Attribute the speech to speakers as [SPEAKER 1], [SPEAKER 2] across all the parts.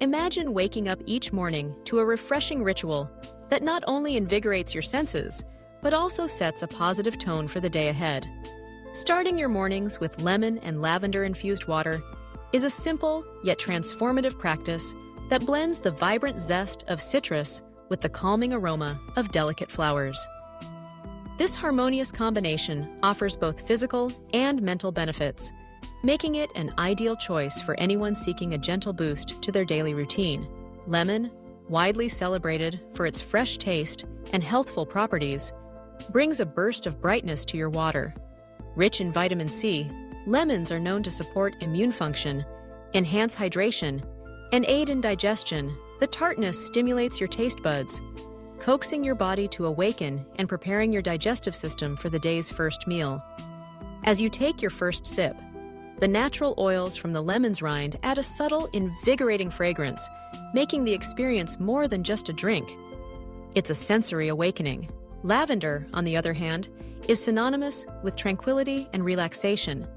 [SPEAKER 1] Imagine waking up each morning to a refreshing ritual that not only invigorates your senses, but also sets a positive tone for the day ahead. Starting your mornings with lemon and lavender-infused water is a simple yet transformative practice that blends the vibrant zest of citrus with the calming aroma of delicate flowers. This harmonious combination offers both physical and mental benefits, making it an ideal choice for anyone seeking a gentle boost to their daily routine. Lemon, widely celebrated for its fresh taste and healthful properties, brings a burst of brightness to your water. Rich in vitamin C, lemons are known to support immune function, enhance hydration, and aid in digestion. The tartness stimulates your taste buds, coaxing your body to awaken and preparing your digestive system for the day's first meal. As you take your first sip, the natural oils from the lemon's rind add a subtle, invigorating fragrance, making the experience more than just a drink. It's a sensory awakening. Lavender, on the other hand, is synonymous with tranquility and relaxation.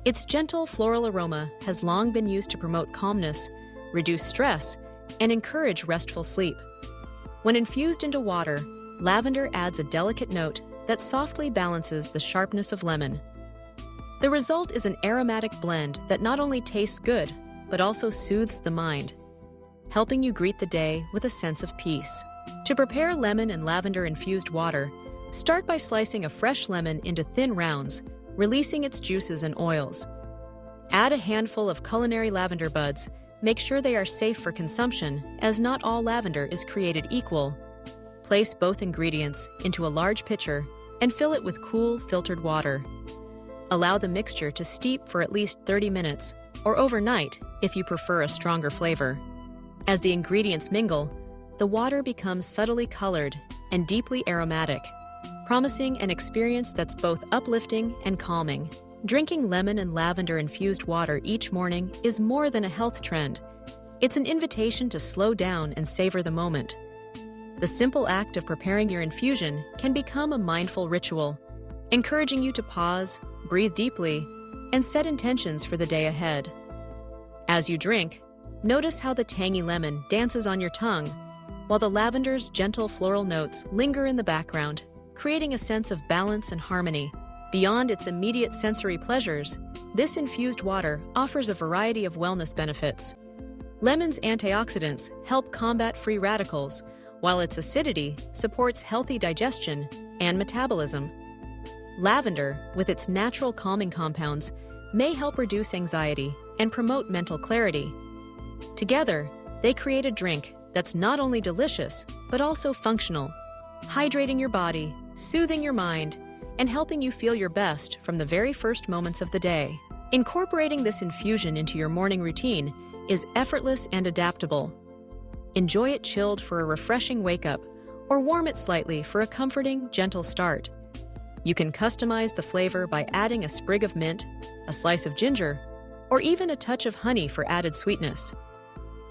[SPEAKER 1] Its gentle floral aroma has long been used to promote calmness, reduce stress, and encourage restful sleep. When infused into water, lavender adds a delicate note that softly balances the sharpness of lemon. The result is an aromatic blend that not only tastes good, but also soothes the mind, helping you greet the day with a sense of peace. To prepare lemon and lavender-infused water, start by slicing a fresh lemon into thin rounds, releasing its juices and oils. Add a handful of culinary lavender buds. Make sure they are safe for consumption, as not all lavender is created equal. Place both ingredients into a large pitcher and fill it with cool, filtered water. Allow the mixture to steep for at least 30 minutes, or overnight if you prefer a stronger flavor. As the ingredients mingle, the water becomes subtly colored and deeply aromatic, promising an experience that's both uplifting and calming. Drinking lemon and lavender-infused water each morning is more than a health trend. It's an invitation to slow down and savor the moment. The simple act of preparing your infusion can become a mindful ritual, encouraging you to pause, breathe deeply, and set intentions for the day ahead. As you drink, notice how the tangy lemon dances on your tongue, while the lavender's gentle floral notes linger in the background, creating a sense of balance and harmony. Beyond its immediate sensory pleasures, this infused water offers a variety of wellness benefits. Lemon's antioxidants help combat free radicals, while its acidity supports healthy digestion and metabolism. Lavender, with its natural calming compounds, may help reduce anxiety and promote mental clarity. Together, they create a drink that's not only delicious, but also functional, hydrating your body, soothing your mind, and helping you feel your best from the very first moments of the day. Incorporating this infusion into your morning routine is effortless and adaptable. Enjoy it chilled for a refreshing wake-up, or warm it slightly for a comforting, gentle start. You can customize the flavor by adding a sprig of mint, a slice of ginger, or even a touch of honey for added sweetness.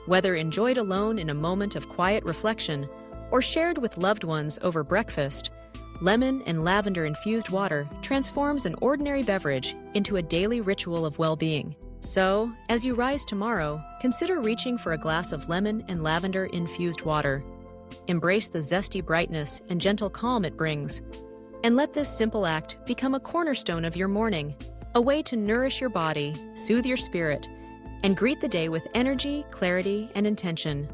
[SPEAKER 1] Whether enjoyed alone in a moment of quiet reflection or shared with loved ones over breakfast, lemon and lavender-infused water transforms an ordinary beverage into a daily ritual of well-being. So, as you rise tomorrow, consider reaching for a glass of lemon and lavender-infused water. Embrace the zesty brightness and gentle calm it brings, and let this simple act become a cornerstone of your morning, a way to nourish your body, soothe your spirit, and greet the day with energy, clarity, and intention.